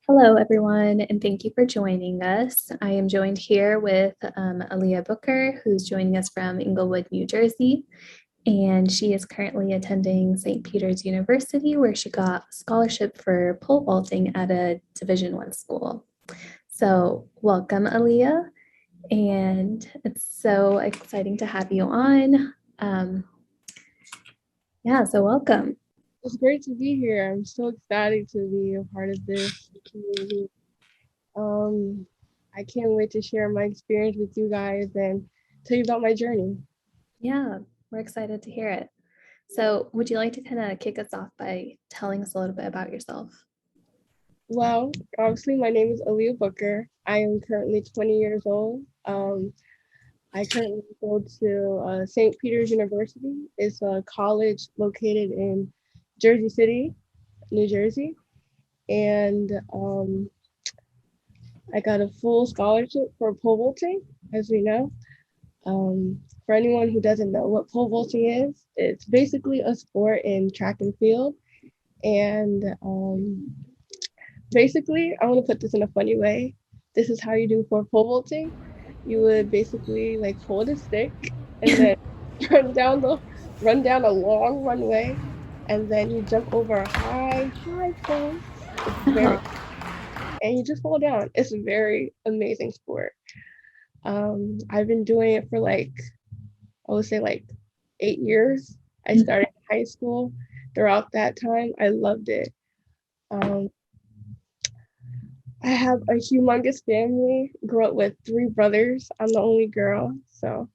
Hello, everyone, and thank you for joining us. I am joined here with Aaliyah Booker, who's joining us from Englewood, New Jersey, and she is currently attending St. Peter's University, where she got a scholarship for pole vaulting at a Division I school. So welcome, Aaliyah, and it's so exciting to have you on. So welcome. It's great to be here. I'm so excited to be a part of this community. I can't wait to share my experience with you guys and tell you about my journey. Yeah, we're excited to hear it. So would you like to kind of kick us off by telling us a little bit about yourself? Well, obviously, my name is Aaliyah Booker. I am currently 20 years old. I currently go to St. Peter's University. It's a college located in Jersey City, New Jersey. And I got a full scholarship for pole vaulting, as we know. For anyone who doesn't know what pole vaulting is, it's basically a sport in track and field. And basically, I want to put this in a funny way. This is how you do for pole vaulting. You would basically like hold a stick and then run down a long runway, and then you jump over a high pole. And you just fall down. It's a very amazing sport. I've been doing it for I would say 8 years. I started in high school. Throughout that time, I loved it. I have a humongous family. Grew up with 3 brothers. I'm the only girl. So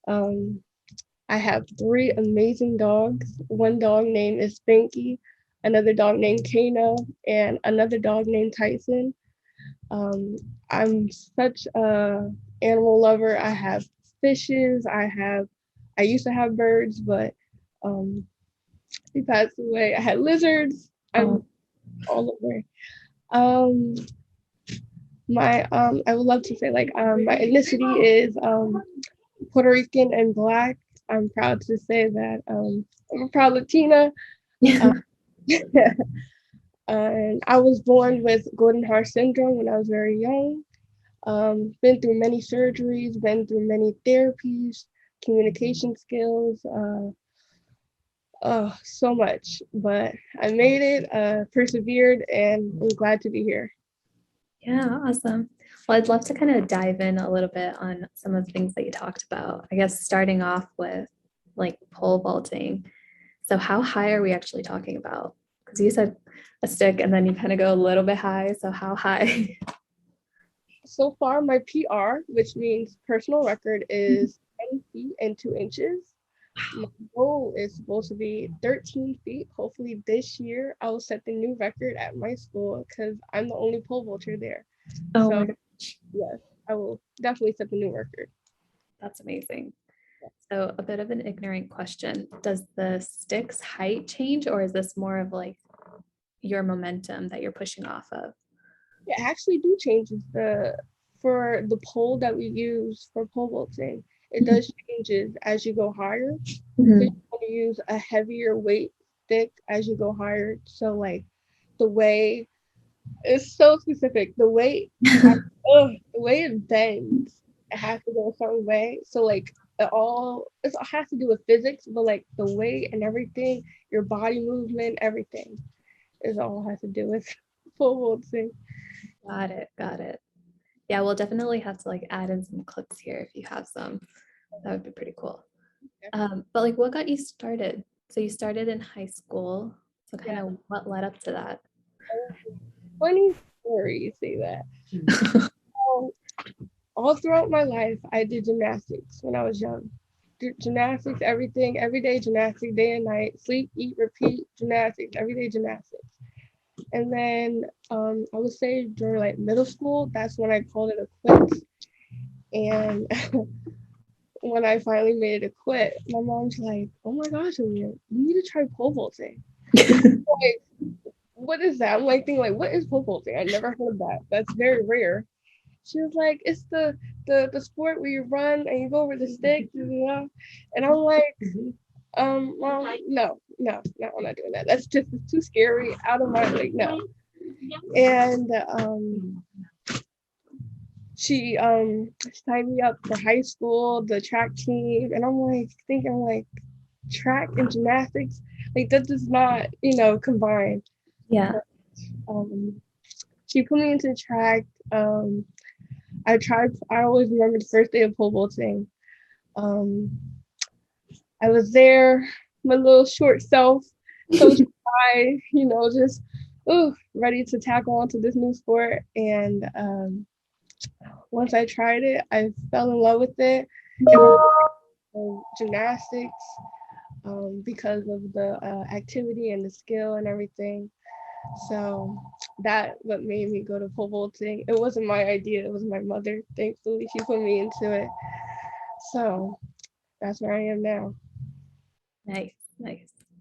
I have 3 amazing dogs. One dog named is Spanky, another dog named Kano, and another dog named Tyson. I'm such a animal lover. I have fishes. I used to have birds, but he passed away. I had lizards. I'm all over. I would love to say my ethnicity is Puerto Rican and Black. I'm proud to say that I'm a proud Latina. And I was born with golden heart syndrome when I was very young. Been through many surgeries, been through many therapies, communication skills, so much. But I made it, persevered, and I'm glad to be here. Yeah, awesome. Well, I'd love to kind of dive in a little bit on some of the things that you talked about. I guess starting off with like pole vaulting. So how high are we actually talking about? Because you said a stick and then you kind of go a little bit high. So how high? So far, my PR, which means personal record, is 10 feet and 2 inches. My goal is supposed to be 13 feet. Hopefully this year I will set the new record at my school because I'm the only pole vaulter there. Oh so my gosh. yes, I will definitely set the new record. That's amazing. So a bit of an ignorant question. Does the stick's height change, or is this more of like your momentum that you're pushing off of? It actually do changes for the pole that we use for pole vaulting. It does changes as you go higher. So you want to use a heavier weight stick as you go higher. So the way it's so specific. The way the way it bends, it has to go a certain way. So it has to do with physics, but the weight and everything, your body movement, everything is all has to do with pole vaulting. Got it. Got it. Yeah, we'll definitely have to add in some clips here if you have some. That would be pretty cool. But what got you started? So you started in high school. So kind of what led up to that? Funny story you say that. All throughout my life, I did gymnastics when I was young. Gymnastics, everything, every day gymnastics, day and night, sleep, eat, repeat, gymnastics, everyday gymnastics. And then I would say during middle school, that's when I called it a quit. And when I finally made it a quit, my mom's like, "Oh my gosh, Aaliyah, you need to try pole vaulting." What is that? I'm thinking what is pole vaulting? I never heard of that. That's very rare. She was like, "It's the sport where you run and you go over the stick, and I'm like, well, no, I'm not doing that. That's just too scary. Out of my no. And she signed me up for high school, the track team, and I'm like thinking like track and gymnastics, like that does not, combine. Yeah. But, she put me into track. I always remember the first day of pole vaulting. I was there, my little short self, so shy, just ready to tackle onto this new sport. And once I tried it, I fell in love with it. It was gymnastics because of the activity and the skill and everything. So that what made me go to pole vaulting. It wasn't my idea. It was my mother. Thankfully, she put me into it. So that's where I am now. Nice.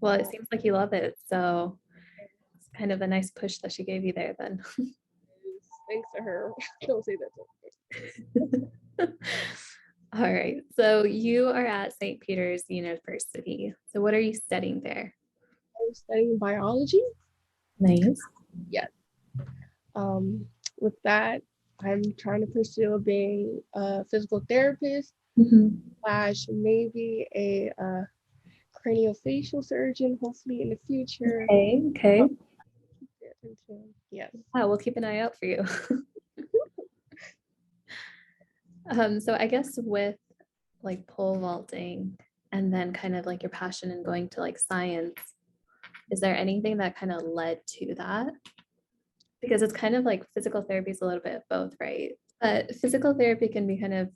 Well, it seems like you love it. So it's kind of a nice push that she gave you there then. Thanks to her. Don't say that to her. All right. So you are at St. Peter's University. So what are you studying there? I'm studying biology. Nice. Yes. With that, I'm trying to pursue being a physical therapist / maybe a craniofacial surgeon, hopefully in the future. Okay. Yes. We'll keep an eye out for you. So I guess with like pole vaulting and then kind of like your passion in going to like science, is there anything that kind of led to that? Because it's kind of like physical therapy is a little bit of both, right? But physical therapy can be kind of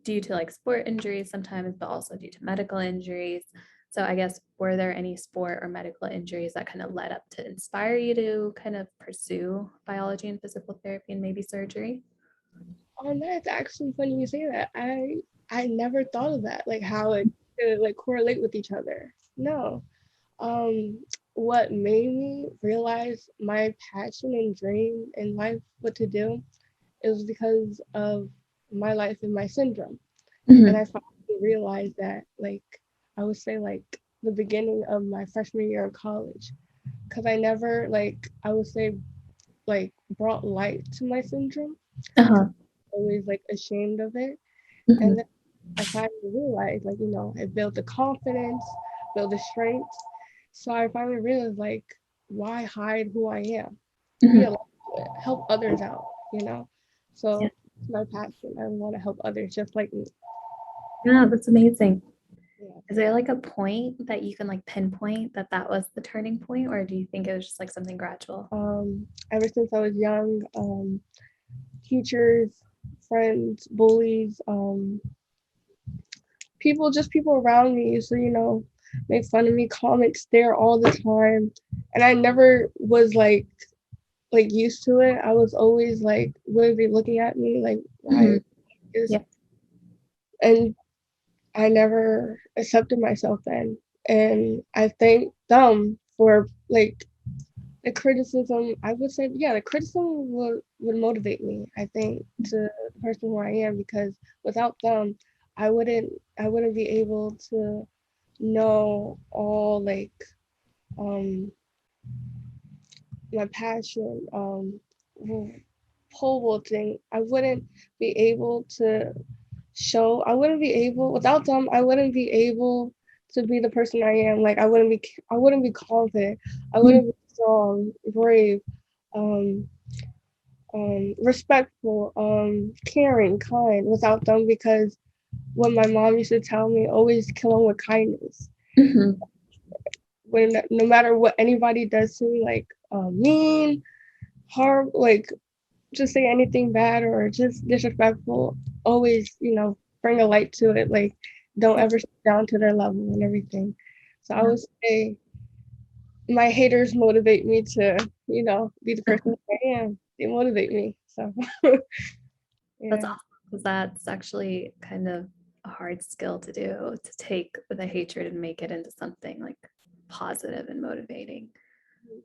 due to like sport injuries sometimes, but also due to medical injuries. So I guess, were there any sport or medical injuries that kind of led up to inspire you to kind of pursue biology and physical therapy and maybe surgery? That's actually funny you say that. I never thought of that, like how it could like correlate with each other. No. What made me realize my passion and dream in life, what to do, is because of my life and my syndrome. And I finally realized that, like, I would say, like, the beginning of my freshman year of college. Because I never, like, I would say, like, brought light to my syndrome. Always, like, ashamed of it. And then I finally realized, like, I built the confidence, built the strength. So I finally realized, like, why hide who I am? Be allowed to help others out, So it's my passion. I want to help others just like me. Yeah, that's amazing. Yeah. Is there like a point that you can like pinpoint that was the turning point, or do you think it was just like something gradual? Ever since I was young, teachers, friends, bullies, people around me used to, make fun of me, comment, stare all the time. And I never was like used to it. I was always like, what are they looking at me? Like, why is and I never accepted myself then. And I thank them for like the criticism. I would say, yeah, the criticism would motivate me, I think, to the person who I am, because without them, I wouldn't be able to know all like my passion, pole vaulting. I wouldn't be able to without them, I wouldn't be able to be the person I am. Like I wouldn't be confident. I wouldn't be strong, brave, um, respectful, caring, kind without them, because what my mom used to tell me, always kill them with kindness. When no matter what anybody does to me, like mean, hard, like just say anything bad or just disrespectful, always, bring a light to it. Like, don't ever sit down to their level and everything. So I would say my haters motivate me to, be the person I am. They motivate me. So yeah. That's awesome, because that's actually kind of a hard skill to do, to take the hatred and make it into something like positive and motivating.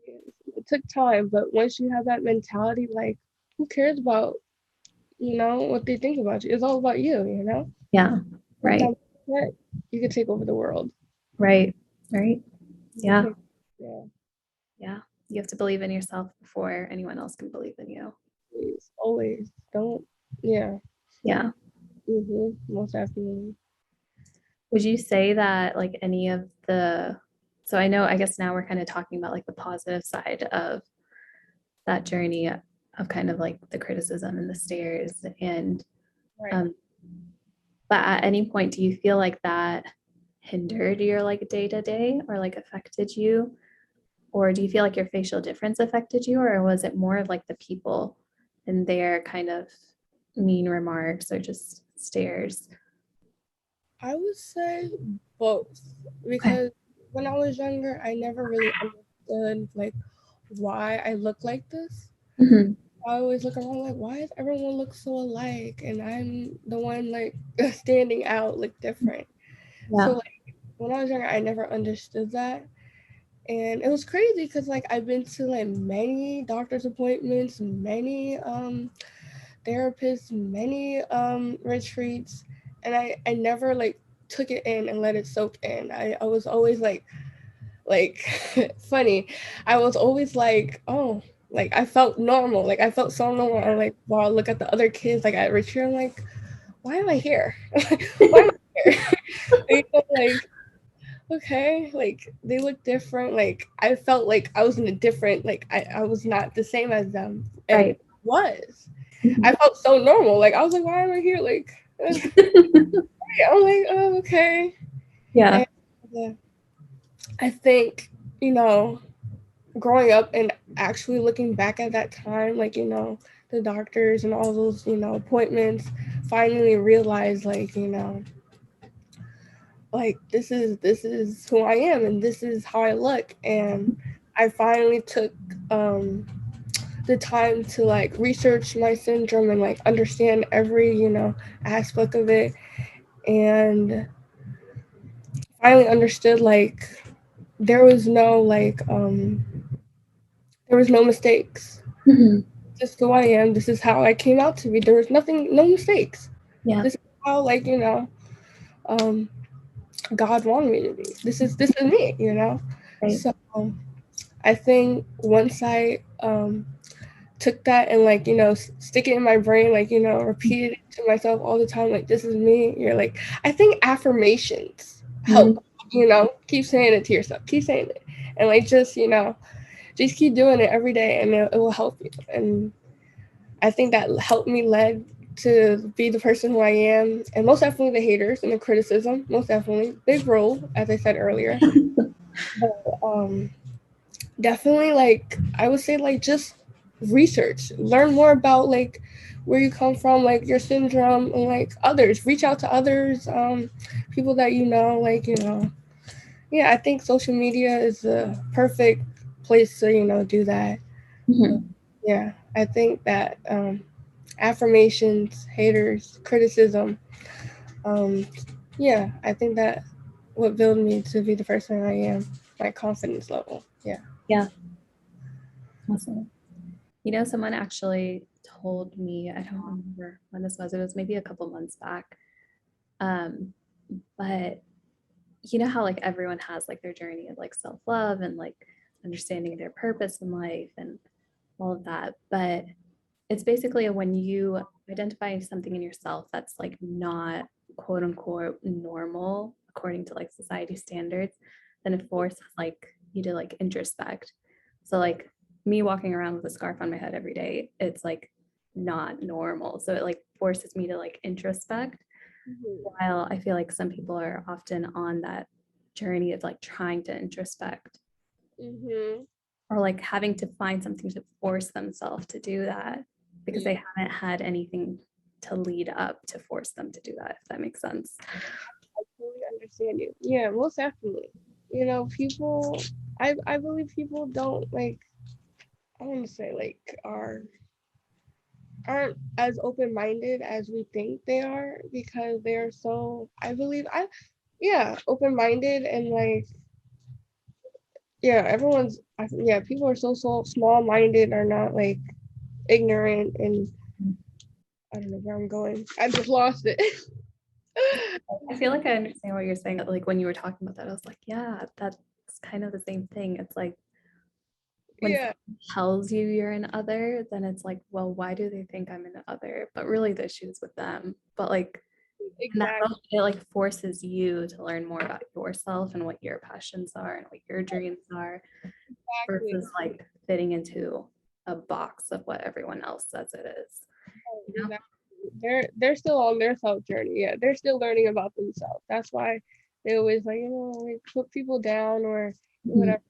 It took time, but once you have that mentality, like, who cares about, what they think about you? It's all about you. Yeah. Right. You can take over the world. Right. Yeah. You have to believe in yourself before anyone else can believe in you. Always. Don't. Yeah. Yeah. Most definitely. Would you say that like any of the, so I guess now we're kind of talking about like the positive side of that journey of kind of like the criticism and the stares and Right. But at any point, do you feel like that hindered your like day to day or like affected you? Or do you feel like your facial difference affected you? Or was it more of like the people and their kind of mean remarks or just stares? I would say both, because when I was younger, I never really understood like why I look like this. Mm-hmm. I always look around like, why does everyone look so alike, and I'm the one like standing out, like different. Yeah. So like when I was younger, I never understood that, and it was crazy because like I've been to like many doctor's appointments, many therapists, many retreats, and I never like took it in and let it soak in. I was always like funny. I was always like, oh, like I felt normal. Like I felt so normal. I'm like, wow, look at the other kids like at retreat. I'm like, why am I here? Why am I here? You know, like, okay, like they look different. Like I felt like I was in a different, like I was not the same as them. And Right. was. Mhm. I felt so normal. Like I was like, why am I here? Like I'm like, oh, okay. Yeah. And I think, you know, growing up and actually looking back at that time, like, you know, the doctors and all those, you know, appointments, finally realized, like, you know, like this is who I am and this is how I look. And I finally took the time to like research my syndrome and like understand every, you know, aspect of it, and finally understood like there was no like there was no mistakes. Mm-hmm. This is who I am. This is how I came out to be. There was nothing, no mistakes. Yeah. This is how, like, you know, God wanted me to be. This is me, you know. Right. So I think once I took that and like, you know, stick it in my brain, like, you know, repeat it to myself all the time, like this is me. You're like, I think affirmations Mm-hmm. help. You know, keep saying it to yourself. Keep saying it, and like just, you know, just keep doing it every day, and it will help you. And I think that helped me led to be the person who I am, and most definitely the haters and the criticism, most definitely big role, as I said earlier. But definitely, like I would say, like just research, learn more about like where you come from, like your syndrome, and like others. Reach out to others, people that you know, like you know. Yeah, I think social media is a perfect place to, you know, do that. Mm-hmm. Yeah, I think that affirmations, haters, criticism, um, yeah, I think that what built me to be the person I am, my confidence level. Yeah. Yeah. Awesome. Someone actually told me, I don't remember when this was, it was maybe a couple months back. Um, but you know how like everyone has like their journey of like self-love and like understanding their purpose in life and all of that. But it's basically when you identify something in yourself that's like not quote unquote normal according to like society standards, then it forces like you to like introspect. So like me walking around with a scarf on my head every day, it's like not normal. So it like forces me to like introspect, while I feel like some people are often on that journey of like trying to introspect Mm-hmm. or like having to find something to force themselves to do that because they haven't had anything to lead up to force them to do that, if that makes sense. I totally understand you. Yeah, most definitely. You know, people, I believe people don't like, I want to say like aren't as open minded as we think they are, because they are so, I believe, yeah, open minded, and like, yeah, yeah, people are so small minded, are not like ignorant, and I don't know where I'm going. I just lost it. I feel like I understand what you're saying. Like when you were talking about that, I was like, yeah, that's kind of the same thing. It's like when Yeah, someone tells you you're an other, then it's like, well, why do they think I'm an other? But really the issue's with them. But like in that exactly. moment, it like forces you to learn more about yourself and what your passions are and what your dreams are versus like fitting into a box of what everyone else says it is. You know? Exactly. They're still on their self journey. Yeah, they're still learning about themselves. That's why they always like, like put people down or Mhm. whatever,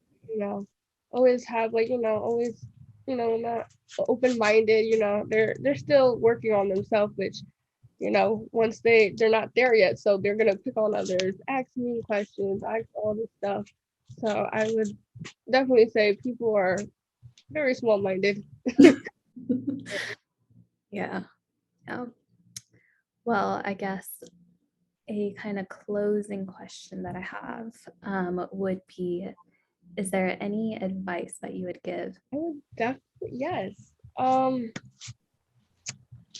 always have like, always, not open-minded, they're still working on themselves, which, once they're not there yet, so they're gonna pick on others, ask me questions, ask all this stuff. So I would definitely say people are very small-minded. Yeah. Yeah. Well, I guess a kind of closing question that I have would be, is there any advice that you would give? I would definitely, yes.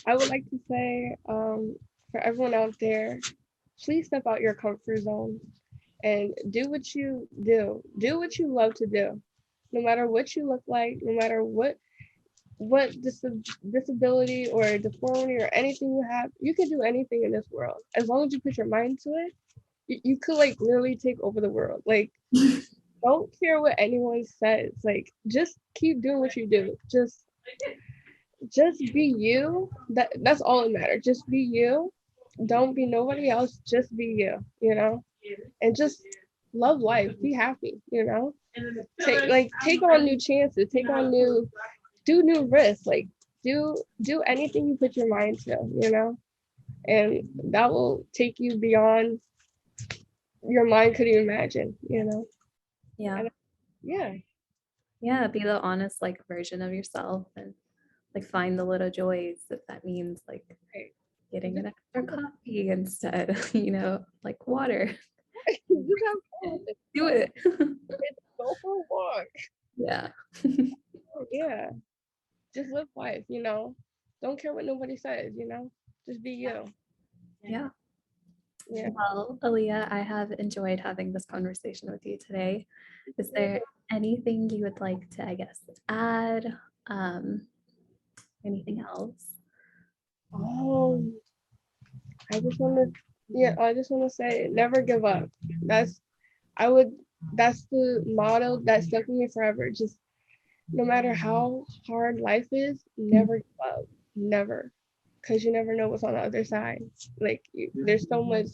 I would like to say, for everyone out there, please step out your comfort zone and do what you do. Do what you love to do. No matter what you look like, no matter what disability or deformity or anything you have, you can do anything in this world. As long as you put your mind to it, you could like literally take over the world. Like, don't care what anyone says. Like, just keep doing what you do. Just be you. That's all that matters. Just be you. Don't be nobody else. Just be you. And just love life. Be happy. Take on new chances. Do new risks. Like do anything you put your mind to. And that will take you beyond your mind could even imagine. Yeah. And yeah. Yeah. Be the honest, like, version of yourself and like find the little joys if that means like getting an extra coffee instead, like water. Just have fun. Do it. Go for a walk. Yeah. Yeah. Just live life. Don't care what nobody says. Just be you. Yeah. Yeah. Well, Aaliyah, I have enjoyed having this conversation with you today. Is there anything you would like to, I guess, add? Anything else? Oh, I just want to say never give up. That's I would that's the motto that stuck with me forever. Just no matter how hard life is, never give up. Never. Because you never know what's on the other side. Like there's so much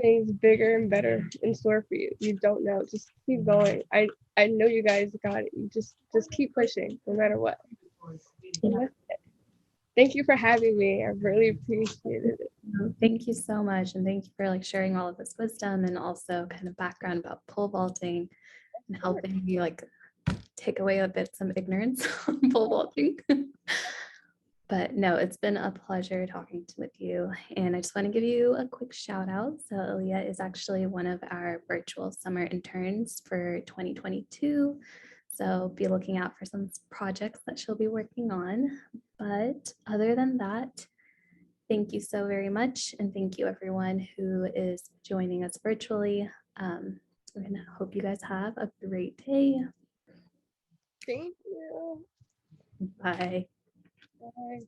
things bigger and better in store for you. You don't know. Just keep going. I know you guys got it. You just keep pushing no matter what. Yeah. Thank you for having me. I really appreciated it. Thank you so much. And thank you for like sharing all of this wisdom and also kind of background about pole vaulting and helping me like take away a bit some ignorance on pole vaulting. But no, it's been a pleasure talking with you. And I just want to give you a quick shout out. So Aaliyah is actually one of our virtual summer interns for 2022. So be looking out for some projects that she'll be working on. But other than that, thank you so very much. And thank you everyone who is joining us virtually. And I hope you guys have a great day. Thank you. Bye. Bye.